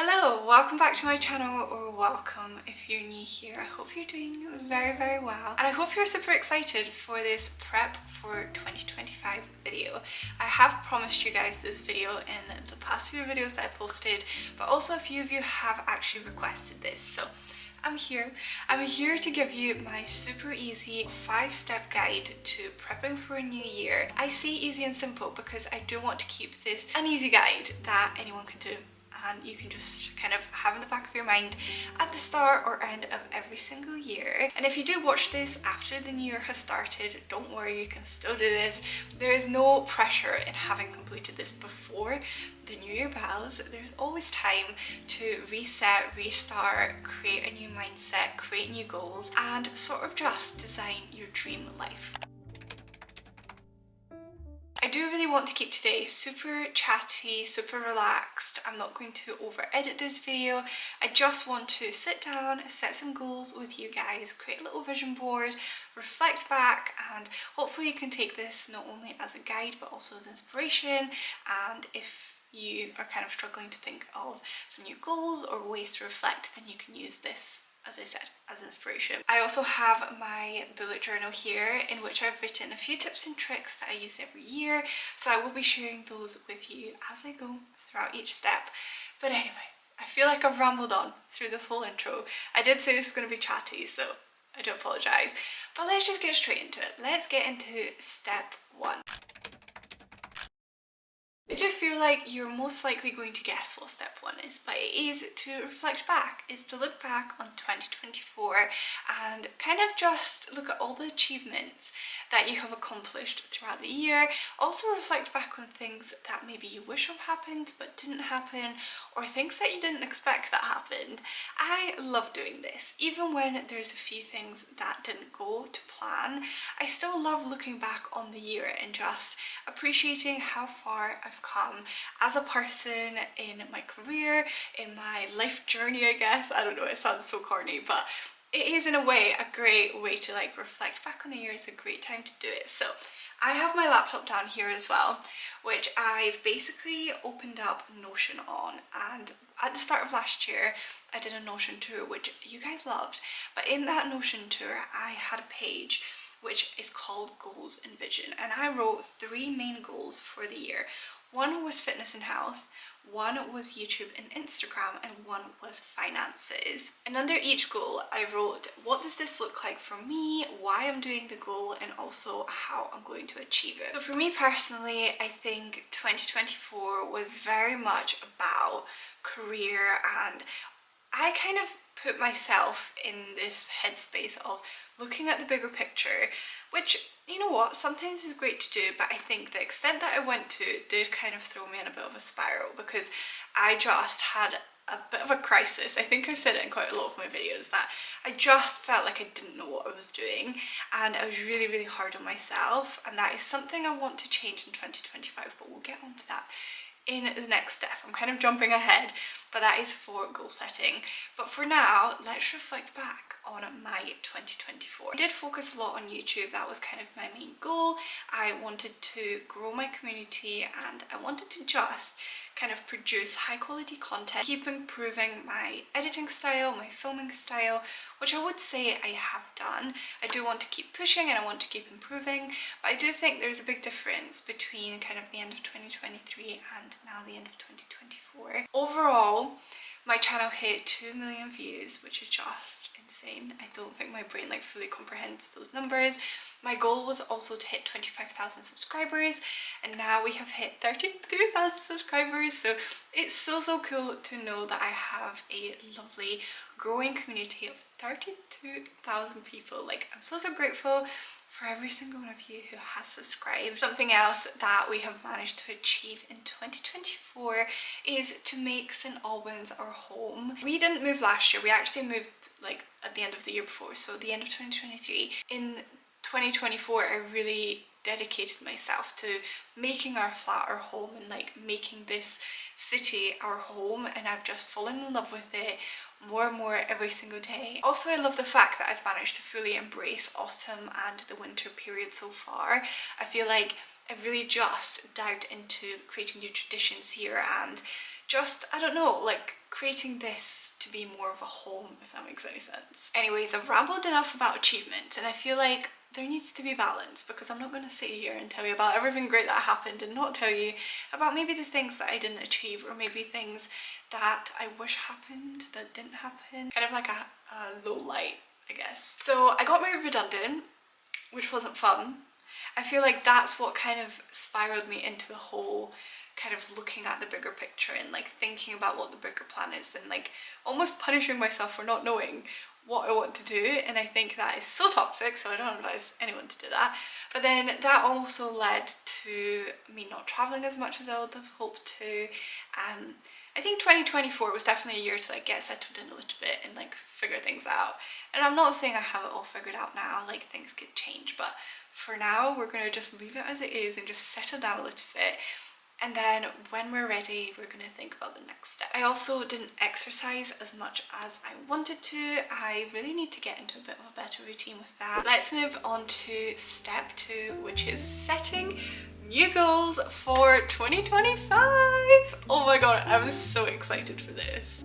Hello, welcome back to my channel, or welcome if you're new here. I hope you're doing very well, and I hope you're super excited for this prep for 2025 video. I have promised you guys this video in the past few videos that I posted, but also a few of you have actually requested this, so I'm here. I'm here to give you my super easy 5-step guide to prepping for a new year. I say easy and simple because I do want to keep this an easy guide that anyone can do, and you can just kind of have in the back of your mind at the start or end of every single year. And if you do watch this after the new year has started, don't worry, you can still do this. There is no pressure in having completed this before the new year bells. There's always time to reset, restart, create a new mindset, create new goals, and sort of just design your dream life. I do really want to keep today super chatty, super relaxed. I'm not going to over edit this video. I just want to sit down, set some goals with you guys, create a little vision board, reflect back, and hopefully you can take this not only as a guide but also as inspiration. And if you are kind of struggling to think of some new goals or ways to reflect, then you can use this, as I said, as inspiration. I also have my bullet journal here in which I've written a few tips and tricks that I use every year, so I will be sharing those with you as I go throughout each step. But anyway, I feel like I've rambled on through this whole intro. I did say this is going to be chatty, so I do apologise. But let's just get straight into it. Let's get into step 1. I do feel like you're most likely going to guess what step 1 is, but it is to reflect back. It's to look back on 2024 and kind of just look at all the achievements that you have accomplished throughout the year. Also reflect back on things that maybe you wish have happened but didn't happen, or things that you didn't expect that happened. I love doing this. Even when there's a few things that didn't go to plan, I still love looking back on the year and just appreciating how far I've come as a person in my career, in my life journey, I guess. I don't know, it sounds so corny, but it is in a way a great way to like reflect back on a year. It's a great time to do it. So I have my laptop down here as well, which I've basically opened up Notion on, and at the start of last year I did a Notion tour which you guys loved, but in that Notion tour I had a page which is called Goals and Vision, and I wrote 3 main goals for the year. One was fitness and health, one was YouTube and Instagram, and one was finances. And under each goal I wrote, what does this look like for me, why I'm doing the goal, and also how I'm going to achieve it. So for me personally, I think 2024 was very much about career, and I kind of put myself in this headspace of looking at the bigger picture, which, you know what, sometimes is great to do, but I think the extent that I went to did kind of throw me in a bit of a spiral, because I just had a bit of a crisis. I think I've said it in quite a lot of my videos that I just felt like I didn't know what I was doing, and I was really hard on myself, and that is something I want to change in 2025, but we'll get onto that in the next step. I'm kind of jumping ahead, but that is for goal setting. But for now, let's reflect back on my 2024. I did focus a lot on YouTube. That was kind of my main goal. I wanted to grow my community, and I wanted to just kind of produce high quality content, keep improving my editing style, my filming style, which I would say I have done. I do want to keep pushing and I want to keep improving, but I do think there's a big difference between kind of the end of 2023 and now the end of 2024. Overall, my channel hit 2 million views, which is just insane. I don't think my brain like fully comprehends those numbers. My goal was also to hit 25,000 subscribers, and now we have hit 32,000 subscribers. So it's so cool to know that I have a lovely growing community of 32,000 people. Like, I'm so grateful for every single one of you who has subscribed. Something else that we have managed to achieve in 2024 is to make St Albans our home. We didn't move last year, we actually moved like at the end of the year before, so the end of 2023. In 2024 I really dedicated myself to making our flat our home and like making this city our home, and I've just fallen in love with it more and more every single day. Also, I love the fact that I've managed to fully embrace autumn and the winter period so far. I feel like I've really just dived into creating new traditions here and just, I don't know, like creating this to be more of a home, if that makes any sense. Anyways, I've rambled enough about achievement, and I feel like there needs to be balance, because I'm not going to sit here and tell you about everything great that happened and not tell you about maybe the things that I didn't achieve, or maybe things that I wish happened that didn't happen. Kind of like a low light, I guess. So I got made redundant, which wasn't fun. I feel like that's what kind of spiraled me into the whole kind of looking at the bigger picture and like thinking about what the bigger plan is, and like almost punishing myself for not knowing what I want to do. And I think that is so toxic, so I don't advise anyone to do that. But then that also led to me not traveling as much as I would have hoped to. I think 2024 was definitely a year to like get settled in a little bit and like figure things out. And I'm not saying I have it all figured out now, like things could change, but for now we're going to just leave it as it is and just settle down a little bit. And then when we're ready, we're going to think about the next step. I also didn't exercise as much as I wanted to. I really need to get into a bit of a better routine with that. Let's move on to step 2, which is setting new goals for 2025. Oh my god, I'm so excited for this.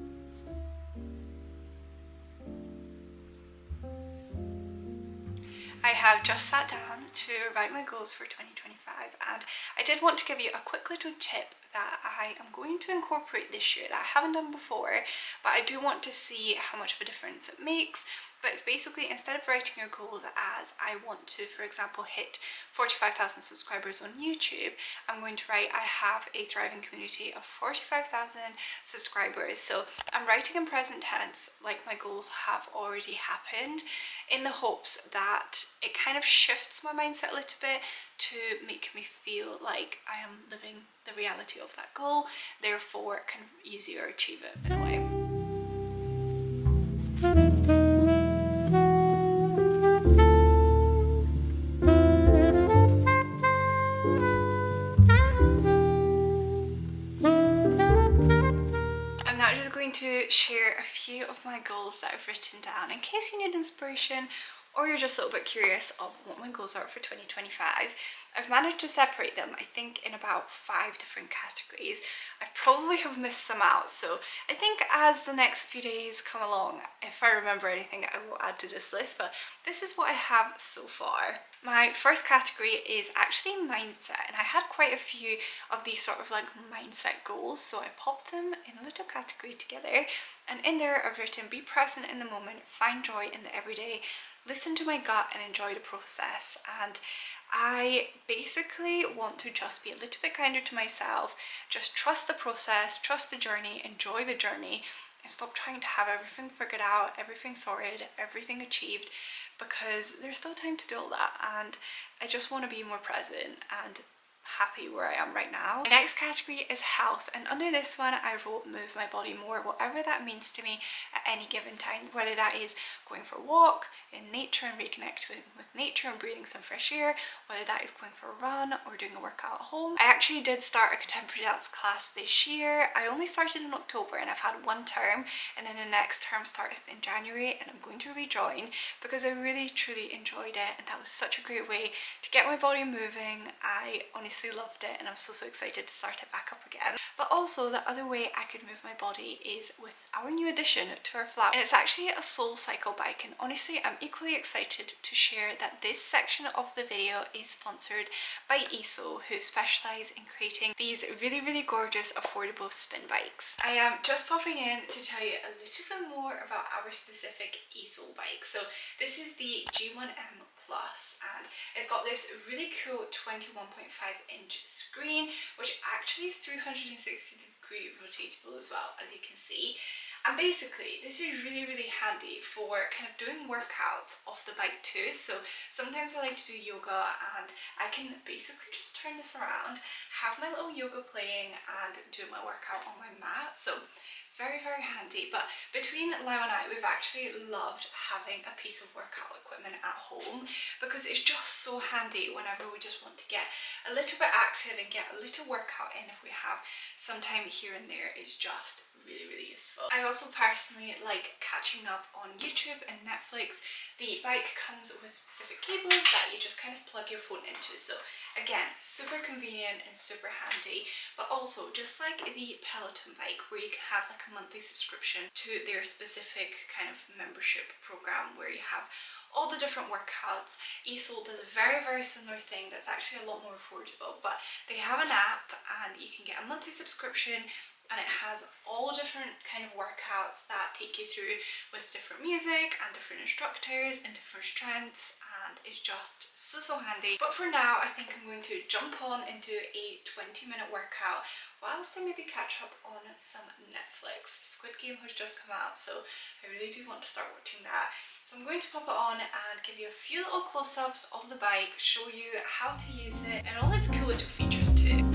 I have just sat down to write my goals for 2025, and I did want to give you a quick little tip that I am going to incorporate this year that I haven't done before, but I do want to see how much of a difference it makes. But it's basically, instead of writing your goals as I want to, for example, hit 45,000 subscribers on YouTube, I'm going to write I have a thriving community of 45,000 subscribers. So I'm writing in present tense like my goals have already happened, in the hopes that it kind of shifts my mindset a little bit to make me feel like I am living the reality of that goal, therefore kind of easier achieve it in a way. I'm now just going to share a few of my goals that I've written down in case you need inspiration, or you're just a little bit curious of what my goals are for 2025. I've managed to separate them, I think, in about 5 different categories. I probably have missed some out, so I think as the next few days come along, if I remember anything, I will add to this list, but this is what I have so far. My first category is actually mindset, and I had quite a few of these sort of like mindset goals, so I popped them in a little category together, and in there I've written be present in the moment, find joy in the everyday, listen to my gut and enjoy the process. And I basically want to just be a little bit kinder to myself, just trust the process, trust the journey, enjoy the journey, and stop trying to have everything figured out, everything sorted, everything achieved, because there's still time to do all that, and I just want to be more present and happy where I am right now. The next category is health, and under this one I wrote move my body more, whatever that means to me at any given time, whether that is going for a walk in nature and reconnect with nature and breathing some fresh air, whether that is going for a run or doing a workout at home. I actually did start a contemporary dance class this year. I only started in October and I've had 1 term, and then the next term starts in January, and I'm going to rejoin because I really truly enjoyed it, and that was such a great way to get my body moving. I honestly loved it, and I'm so excited to start it back up again. But also the other way I could move my body is with our new addition to our flat, and it's actually a soul cycle bike. And honestly, I'm equally excited to share that this section of the video is sponsored by ESO, who specialize in creating these really gorgeous affordable spin bikes. I am just popping in to tell you a little bit more about our specific ESO bike. So this is the G1M Plus, and it's got this really cool 21.5-inch screen, which actually is 360-degree rotatable as well, as you can see. And basically this is really handy for kind of doing workouts off the bike too. So sometimes I like to do yoga, and I can basically just turn this around, have my little yoga playing, and do my workout on my mat. So Very, very handy. But between Lau and I, we've actually loved having a piece of workout equipment at home because it's just so handy whenever we just want to get a little bit active and get a little workout in. If we have some time here and there, it's just really, really useful. I also personally like catching up on YouTube and Netflix. The bike comes with specific cables that you just kind of plug your phone into, so again, super convenient and super handy. But also, just like the Peloton bike where you can have like a monthly subscription to their specific kind of membership program where you have all the different workouts, eSoul does a very, very similar thing that's actually a lot more affordable. But they have an app and you can get a monthly subscription, and it has all different kind of workouts that take you through with different music and different instructors and different strengths, and it's just so handy. But for now, I think I'm going to jump on into a 20-minute workout whilst I maybe catch up on some Netflix. Squid Game has just come out, so I really do want to start watching that. So I'm going to pop it on and give you a few little close-ups of the bike, show you how to use it and all its cool little features too.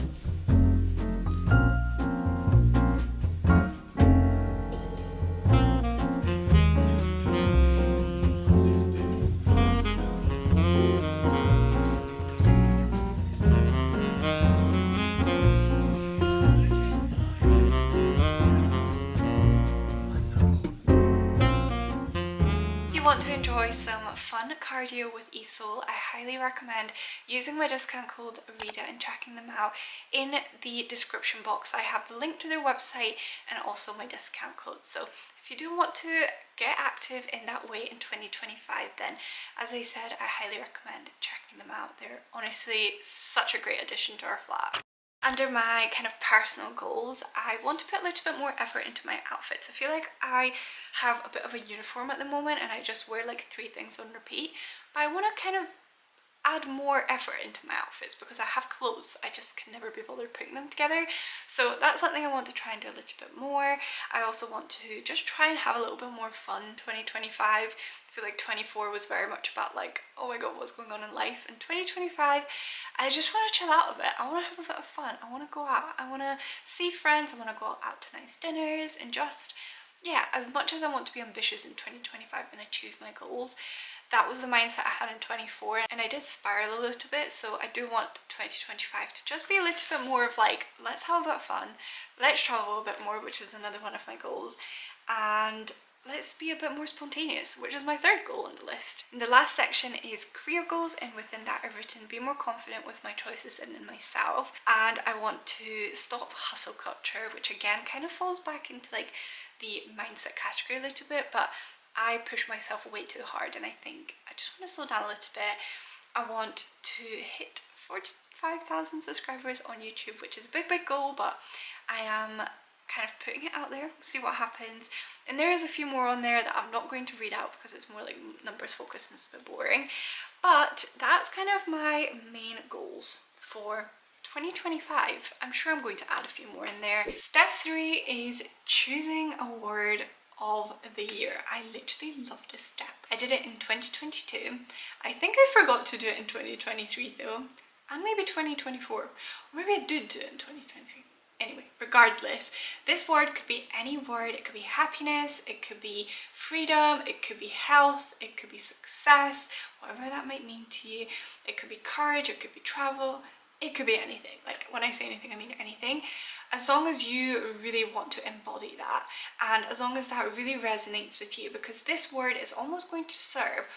Want to enjoy some fun cardio with eSoul, I highly recommend using my discount code Rita and checking them out. In the description box I have the link to their website and also my discount code. So if you do want to get active in that way in 2025, then as I said, I highly recommend checking them out. They're honestly such a great addition to our flat. Under my kind of personal goals, I want to put a little bit more effort into my outfits. I feel like I have a bit of a uniform at the moment and I just wear like 3 things on repeat, but I want to kind of add more effort into my outfits because I have clothes, I just can never be bothered putting them together. So that's something I want to try and do a little bit more. I also want to just try and have a little bit more fun 2025. I feel like 24 was very much about like, oh my god, what's going on in life? And 2025, I just want to chill out a bit. I want to have a bit of fun. I want to go out. I want to see friends. I want to go out to nice dinners and just, yeah, as much as I want to be ambitious in 2025 and achieve my goals, that was the mindset I had in 24 and I did spiral a little bit. So I do want 2025 to just be a little bit more of like, let's have a bit of fun, let's travel a bit more, which is another one of my goals, and let's be a bit more spontaneous, which is my 3rd goal on the list. And the last section is career goals, and within that I've written be more confident with my choices and in myself. And I want to stop hustle culture, which again kind of falls back into like the mindset category a little bit, but I push myself way too hard and I think I just want to slow down a little bit. I want to hit 45,000 subscribers on YouTube, which is a big goal, but I am kind of putting it out there, see what happens. And there is a few more on there that I'm not going to read out because it's more like numbers focused and it's a bit boring. But that's kind of my main goals for 2025. I'm sure I'm going to add a few more in there. Step 3 is choosing a word of the year. I literally love this step. I did it in 2022. I think I forgot to do it in 2023 though, and maybe 2024. Or maybe I did do it in 2023. Anyway, regardless, this word could be any word. It could be happiness, it could be freedom, it could be health, it could be success, whatever that might mean to you. It could be courage, it could be travel, it could be anything. Like when I say anything, I mean anything. As long as you really want to embody that and as long as that really resonates with you, because this word is almost going to serve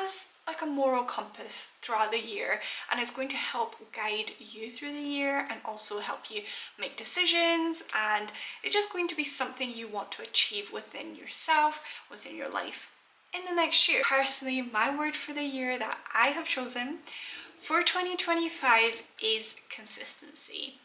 as like a moral compass throughout the year, and it's going to help guide you through the year and also help you make decisions, and it's just going to be something you want to achieve within yourself, within your life in the next year. Personally, my word for the year that I have chosen for 2025 is consistency.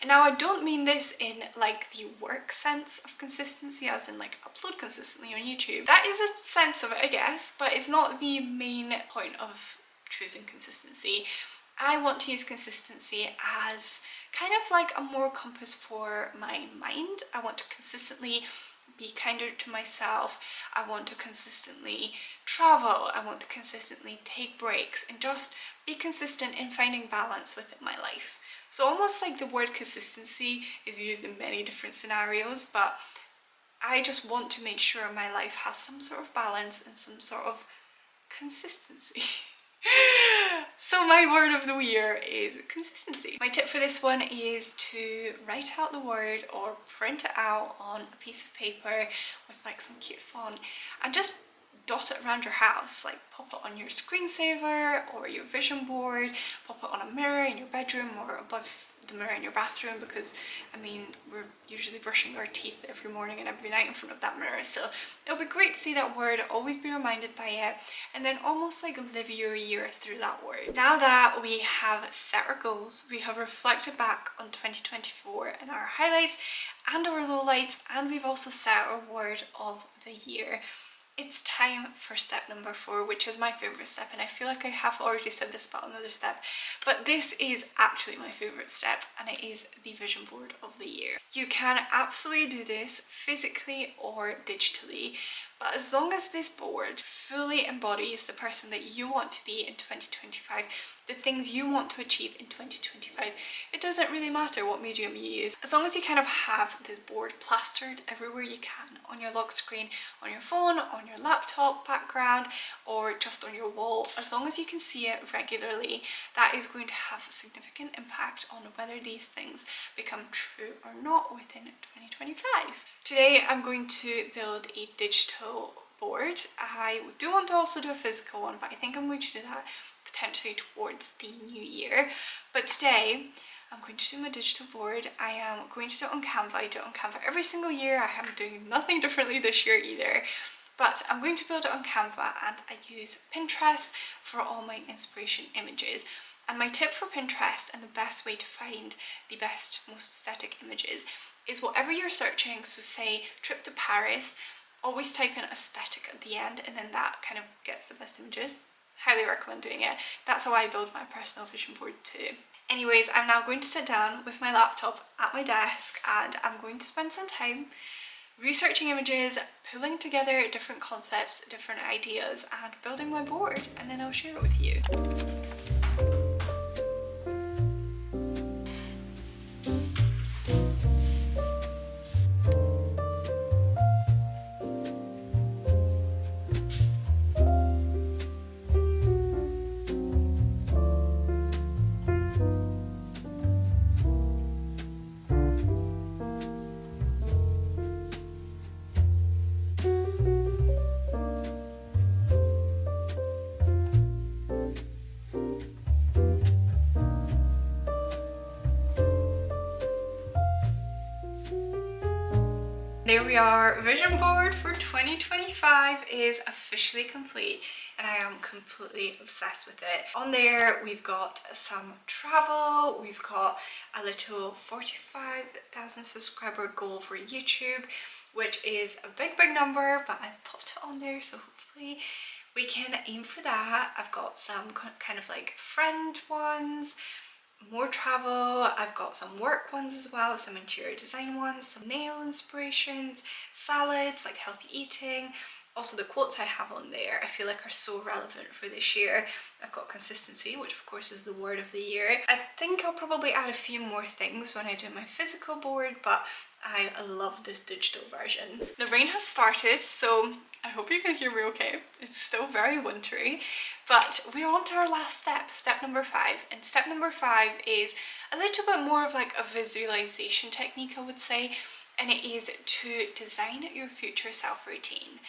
And now I don't mean this in like the work sense of consistency, as in like upload consistently on YouTube. That is a sense of it, I guess, but it's not the main point of choosing consistency. I want to use consistency as kind of like a moral compass for my mind. I want to consistently be kinder to myself. I want to consistently travel. I want to consistently take breaks and just be consistent in finding balance within my life. So almost like the word consistency is used in many different scenarios, but I just want to make sure my life has some sort of balance and some sort of consistency. So my word of the year is consistency. My tip for this one is to write out the word or print it out on a piece of paper with like some cute font and just dot it around your house, like pop it on your screensaver or your vision board, pop it on a mirror in your bedroom or above the mirror in your bathroom, because I mean we're usually brushing our teeth every morning and every night in front of that mirror, so it'll be great to see that word, always be reminded by it, and then almost like live your year through that word. Now that we have set our goals, we have reflected back on 2024 and our highlights and our lowlights, and we've also set our word of the year. It's time for step number 4, which is my favourite step, and I feel like I have already said this about another step, but this is actually my favourite step, and it is the vision board of the year. You can absolutely do this physically or digitally, but as long as this board fully embodies the person that you want to be in 2025, the things you want to achieve in 2025, it doesn't really matter what medium you use. As long as you kind of have this board plastered everywhere you can, on your lock screen, on your phone, on your laptop background, or just on your wall, as long as you can see it regularly, that is going to have a significant impact on whether these things become true or not within 2025. Today I'm going to build a digital board. I do want to also do a physical one, but I think I'm going to do that potentially towards the new year. But today I'm going to do my digital board. I am going to do it on Canva. I do it on Canva every single year. I am doing nothing differently this year either. But I'm going to build it on Canva, and I use Pinterest for all my inspiration images. And my tip for Pinterest and the best way to find the best, most aesthetic images is whatever you're searching. So say trip to Paris, always type in aesthetic at the end, and then that kind of gets the best images. Highly recommend doing it. That's how I build my personal vision board too. Anyways, I'm now going to sit down with my laptop at my desk, and I'm going to spend some time researching images, pulling together different concepts, different ideas, and building my board, and then I'll share it with you. There we are, vision board for 2025 is officially complete, and I am completely obsessed with it. On there we've got some travel, we've got a little 45,000 subscriber goal for YouTube, which is a big number, but I've popped it on there, so hopefully we can aim for that. I've got some kind of like friend ones, more travel, I've got some work ones as well, some interior design ones, some nail inspirations, salads, like healthy eating. Also the quotes I have on there I feel like are so relevant for this year. I've got consistency, which of course is the word of the year. I think I'll probably add a few more things when I do my physical board, but I love this digital version. The rain has started, so I hope you can hear me okay. It's still very wintry, but we're on to our last step, step number 5. And step number 5 is a little bit more of like a visualization technique, I would say, and it is to design your future self routine.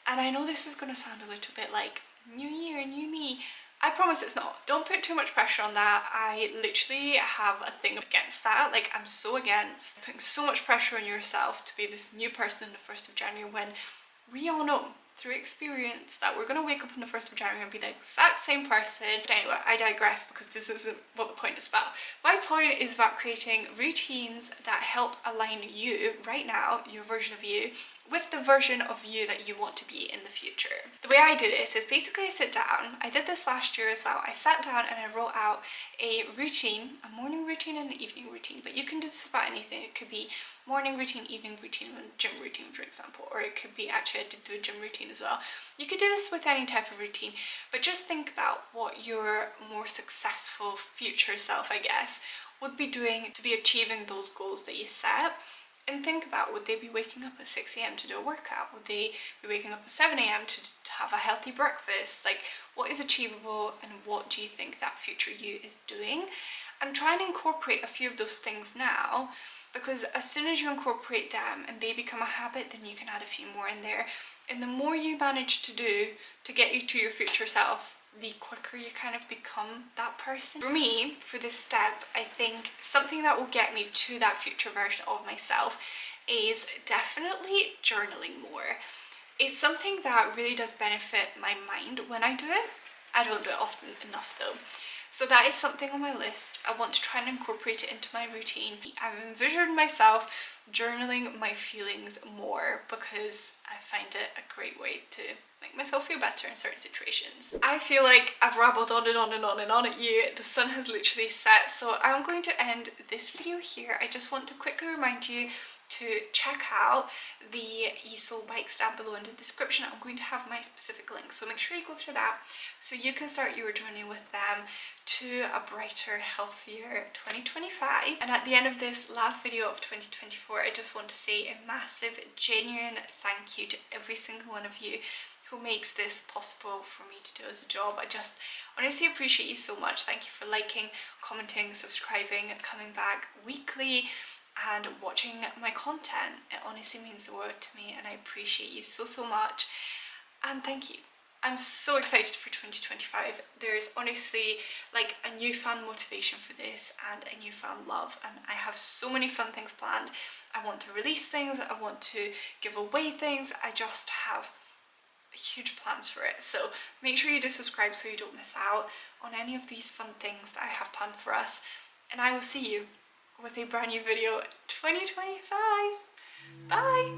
And I know this is going to sound a little bit like new year, new me. I promise it's not. Don't put too much pressure on that. I literally have a thing against that. Like, I'm so against putting so much pressure on yourself to be this new person on the 1st of January when we all know through experience that we're going to wake up on the 1st of January and be the exact same person. But anyway, I digress because this isn't what the point is about. My point is about creating routines that help align you right now, your version of you, with the version of you that you want to be in the future. The way I do this is basically I sit down, I did this last year as well, I sat down and I wrote out a routine, a morning routine and an evening routine, but you can do this about anything. It could be morning routine, evening routine, and gym routine, for example, or it could be, actually I did do a gym routine as well. You could do this with any type of routine, but just think about what your more successful future self, I guess, would be doing to be achieving those goals that you set. And think about, would they be waking up at 6 a.m. to do a workout? Would they be waking up at 7 a.m. to have a healthy breakfast? Like, what is achievable and what do you think that future you is doing? And try and incorporate a few of those things now, because as soon as you incorporate them and they become a habit, then you can add a few more in there. And the more you manage to do to get you to your future self, the quicker you kind of become that person. For me, for this step, I think something that will get me to that future version of myself is definitely journaling more. It's something that really does benefit my mind when I do it. I don't do it often enough though. So that is something on my list. I want to try and incorporate it into my routine. I've envisioned myself journaling my feelings more because I find it a great way to make myself feel better in certain situations. I feel like I've rabbled on and on and on and on at you. The sun has literally set, so I'm going to end this video here. I just want to quickly remind you to check out the eSoul bikes down below in the description. I'm going to have my specific link, so make sure you go through that so you can start your journey with them to a brighter, healthier 2025. And at the end of this last video of 2024, I just want to say a massive, genuine thank you to every single one of you who makes this possible for me to do as a job. I just honestly appreciate you so much. Thank you for liking, commenting, subscribing, coming back weekly and watching my content. It honestly means the world to me and I appreciate you so, so much. And thank you. I'm so excited for 2025. There's honestly like a newfound motivation for this and a newfound love, and I have so many fun things planned. I want to release things, I want to give away things. I just have huge plans for it. So make sure you do subscribe so you don't miss out on any of these fun things that I have planned for us. And I will see you with a brand new video 2025. Bye!